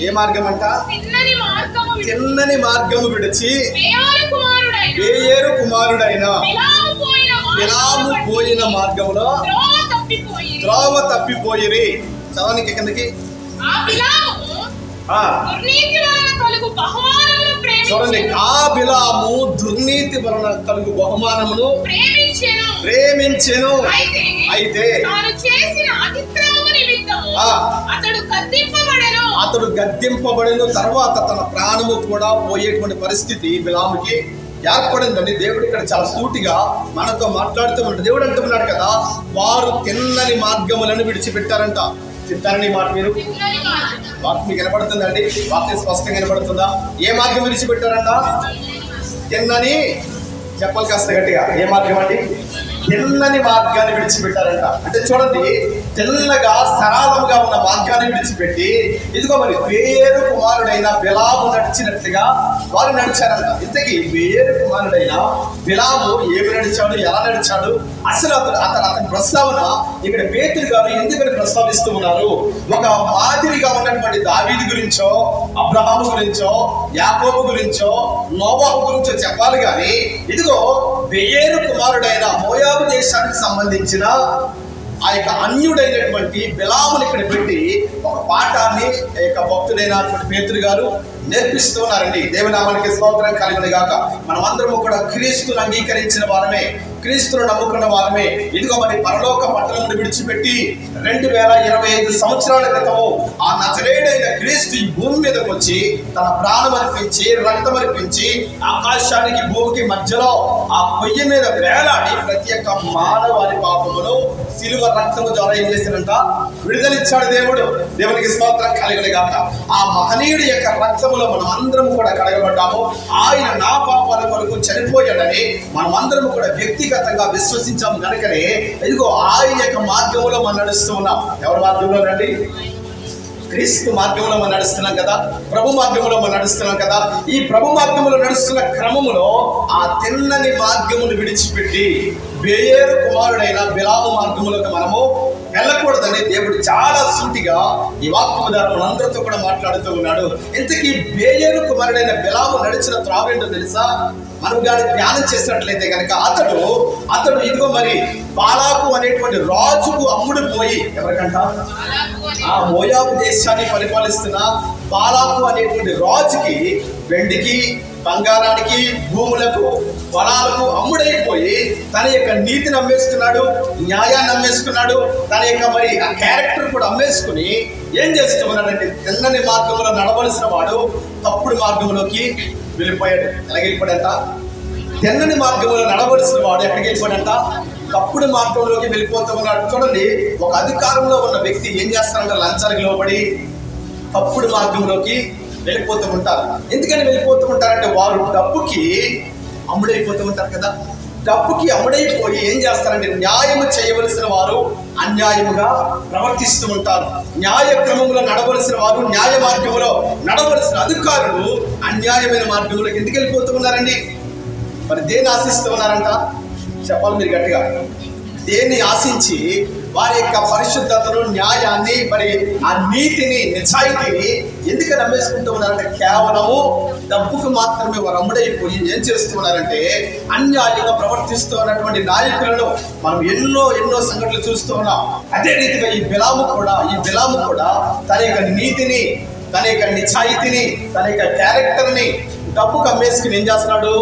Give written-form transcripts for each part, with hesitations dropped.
ఏ మార్గం అంట? తిన్నని మార్గము విడిచి బేయేరు కుమారుడైన బిలాము పోయిన మార్గంలో త్రోవ తప్పిపోయిరి. చదవనికి కిందకి. చూడండి, ఆ బిలాము దుర్నీతి వలన కలుగు బహుమానమును ప్రేమించెను. అయితే అతడు గద్దింపబడెను. తర్వాత తన ప్రాణము కూడా పోయేటువంటి పరిస్థితి బిలాముకి ఏర్పడిందండి. దేవుడు ఇక్కడ చాలా సూటిగా మనతో మాట్లాడుతూ ఉంటాడు. దేవుడు అంటున్నాడు కదా, వారు తిన్నని మార్గములను విడిచిపెట్టారంట. చెప్తారని మాట మీరు వాక్యం మీకు వినపడుతుందండి? వాక్యం స్పష్టంగా వినపడుతుందా? ఏ మార్గం విడిచిపెట్టారంట? తిన్నని, చెప్పాలి కాస్త గట్టిగా. ఏ మార్గం అండి? తిన్నని మార్గాన్ని విడిచిపెట్టారంట. అంటే చూడండి, తెల్లగా సరళంగా ఉన్న మార్గాన్ని విడిచిపెట్టి ఇదిగో మరి బేయేరు కుమారుడైన బిలాము నడిచినట్లుగా వారు నడిచారంట. ఇంతకీ బేయేరు కుమారుడైన బిలాము ఏమి నడిచాడు, ఎలా నడిచాడు, అసలు అతని ప్రస్తావన ఇక్కడ పేతురు గారు ఎందుకని ప్రస్తావిస్తూ ఉన్నారు? ఒక మాదిరిగా ఉన్నటువంటి దావీదు గురించో, అబ్రహాము గురించో, యాకోబు గురించో, నోవాహు గురించో చెప్పాలి కానీ ఇదిగో బేయేరు కుమారుడైన మోయాబు దేశానికి సంబంధించిన ఆ యొక్క అన్యుడైనటువంటి బిలాముని ఇక్కడ పెట్టి ఒక పాఠాన్ని భక్తుడైనటువంటి పేతురు గారు నేర్పిస్తూ ఉన్నారండి. దేవునామానికి స్తోత్రం కలుగును గాక. మనం అందరము కూడా క్రీస్తును అంగీకరించిన వారమే, క్రీస్తును నమ్ముకున్న వారమే. ఇదిగో మరి పరలోక పట్టణమును విడిచిపెట్టి 2025 సంవత్సరాల క్రితము ఆ నజరేయుడైన క్రీస్తు ఈ భూమి మీదకి వచ్చి తన ప్రాణం అర్పించి, రక్తం అర్పించి, ఆకాశానికి భూమికి మధ్యలో ఆ పొయ్యి మీద వేలాడి ప్రతి ఒక్క మానవారి పాపమును సిలువ రక్తము ద్వారా ఏం చేసినంట? విడుదలిచ్చాడు దేవుడు. దేవునికి స్తోత్రం కలుగును గాక. ఆ మహనీయుడి యొక్క రక్తములో మనం అందరం కూడా కడగబడ్డాము. ఆయన నా పాపాల కొరకు చనిపోయాడని మనం అందరం కూడా వ్యక్తిగతంగా విశ్వసించాము కనుకనే ఇదిగో ఆయన యొక్క మార్గంలో మనం నడుస్తూ ఉన్నాం. ఎవరి మార్గంలో రండి? క్రీస్తు మార్గంలో మనం నడుస్తున్నాం కదా, ప్రభు మార్గంలో మనం నడుస్తున్నాం కదా. ఈ ప్రభు మార్గంలో నడుస్తున్న క్రమములో ఆ తిన్నని మార్గమును విడిచిపెట్టి బేయేరు కుమారుడైన బిలాము మార్గములకు మనము వెళ్ళకూడదని దేవుడు చాలా సూటిగా ఈ వాక్యము ద్వారా మనందరితో కూడా మాట్లాడుతూ ఉన్నాడు. ఇంతకీ బేయేరు కుమారుడైన బిలాము నడిచిన త్రోవ ఏంటో తెలుసా? మనం కానీ ధ్యానం చేసినట్లయితే కనుక అతడు ఇదిగో మరి బాలాకు అనేటువంటి రాజుకు అమ్ముడు పోయి, ఎవరికంట? ఆ మోయాబు దేశాన్ని పరిపాలిస్తున్న బాలాకు అనేటువంటి రాజుకి వెండికి, బంగారానికి, భూములకు, పొలాలకు అమ్ముడైపోయి తన యొక్క నీతిని అమ్మేసుకున్నాడు, న్యాయాన్ని అమ్మేసుకున్నాడు, తన యొక్క మరి ఆ క్యారెక్టర్ కూడా అమ్మేసుకుని ఏం చేస్తూ ఉన్నాడంటే తెల్లని మార్గంలో నడవలసిన వాడు తప్పుడు మార్గంలోకి వెళ్ళిపోయాడు. ఎలాగ వెళ్ళిపోయాడంట? తెల్లని మార్గంలో నడవలసిన వాడు ఎక్కడికి వెళ్ళిపోయాడంట? తప్పుడు మార్గంలోకి వెళ్ళిపోతూ ఉన్నాడు. చూడండి, ఒక అధికారంలో ఉన్న వ్యక్తి ఏం చేస్తారంటే లంచానికి లోబడి తప్పుడు మార్గంలోకి వెళ్ళిపోతూ ఉంటారు. ఎందుకని వెళ్ళిపోతూ ఉంటారంటే వారు డబ్బుకి అమ్ముడైపోతూ ఉంటారు కదా. డబ్బుకి అమ్ముడైపోయి ఏం చేస్తారంటే న్యాయము చేయవలసిన వారు అన్యాయముగా ప్రవర్తిస్తూ ఉంటారు. న్యాయ క్రమంలో నడవలసిన వారు న్యాయ మార్గంలో నడవలసిన అధికారులు అన్యాయమైన మార్గంలో ఎందుకు వెళ్ళిపోతూ ఉన్నారండి? మరి దేన్ని ఆశిస్తూ ఉన్నారంట? చెప్పాలి మీరు గట్టిగా. దేన్ని ఆశించి వారి యొక్క పరిశుద్ధతను, న్యాయాన్ని, మరి ఆ నీతిని, నిజాయితీని ఎందుకు నమ్మేసుకుంటూ ఉన్నారంటే కేవలము డబ్బుకు మాత్రమే వారు అమ్ముడైపోయి ఏం చేస్తూ ఉన్నారంటే అన్యాయంగా ప్రవర్తిస్తూ ఉన్నటువంటి నాయకులను మనం ఎన్నో సంఘటనలు చూస్తూ ఉన్నాం. అదే రీతిగా ఈ బిలాము కూడా తన యొక్క నీతిని, తన యొక్క నిజాయితీని, తన యొక్క క్యారెక్టర్ని డబ్బుకు అమ్మేసుకుని ఏం చేస్తున్నాడు?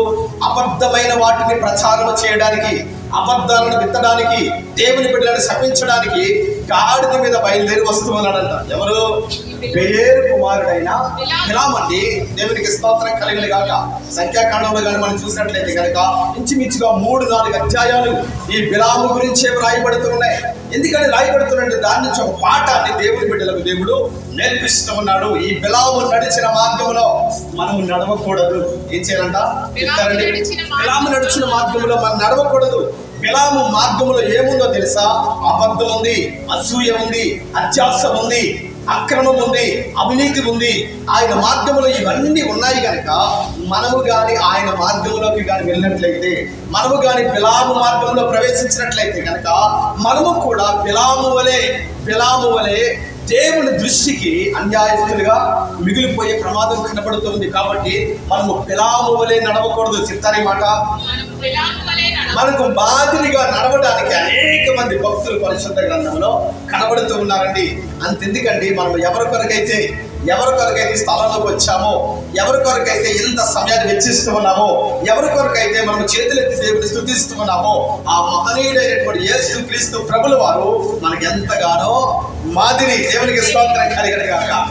అబద్ధమైన వాటిని ప్రచారం చేయడానికి, అబద్ధాలను విత్తడానికి, దేవుని బిడ్డలను శపించడానికి గాడిద మీద బయలుదేరి వస్తూ ఉన్నాడంట. ఎవరు? బేయేరు కుమారుడైన బిలాము అండి. దేవునికి స్తోత్రం కలుగును గాక. సంఖ్యాకాండంలో కానీ మనం చూసినట్లయితే కనుక ఇంచుమించుగా 3-4 అధ్యాయాలు ఈ బిలాము గురించే రాయబడుతున్నాయి. ఎందుకని రాయబడుతున్నట్టు దాని నుంచి ఒక పాఠాన్ని దేవుని బిడ్డలకు దేవుడు నేర్పిస్తూ ఉన్నాడు. ఈ బిలాము నడిచిన మార్గంలో మనం నడవకూడదు. ఏం చేయాలంట? చెప్తారండి. బిలాము నడిచిన మార్గంలో మనం నడవకూడదు. బిలాము మార్గంలో ఏముందో తెలుసా? అబద్ధం ఉంది, అసూయ ఉంది, అత్యాస ఉంది, అక్రమం ఉంది, అవినీతి ఉంది. ఆయన మార్గంలో ఇవన్నీ ఉన్నాయి కనుక మనము కానీ ఆయన మార్గంలోకి కానీ వెళ్ళినట్లయితే, మనము కానీ బిలాము మార్గంలో ప్రవేశించినట్లయితే కనుక మనము కూడా బిలాము వలె దేవుని దృష్టికి అన్యాయస్తులుగా మిగిలిపోయే ప్రమాదం కనబడుతుంది. కాబట్టి మనము బిలాము వలె నడవకూడదు. చెప్తారు ఈ మాట. మనకు మాదిరిగా నడవడానికి అనేక మంది భక్తులు పరిశుద్ధ గ్రంథంలో కనబడుతూ ఉన్నారండి. అంతెందుకండి, మనం ఎవరి కొరకైతే ఈ స్థలంలోకి వచ్చామో, ఎవరి కొరకైతే ఎంత సమయాన్ని వెచ్చిస్తూ ఉన్నామో, ఎవరి కొరకైతే మనం చేతులెత్తి దేవుని స్తుతిస్తూ ఉన్నామో, ఆ మహనీయుడైనటువంటి యేసు క్రీస్తు ప్రభుల వారు మనకు ఎంతగానో మాదిరి. దేవునికి స్తోత్రం కలిగిన గాక.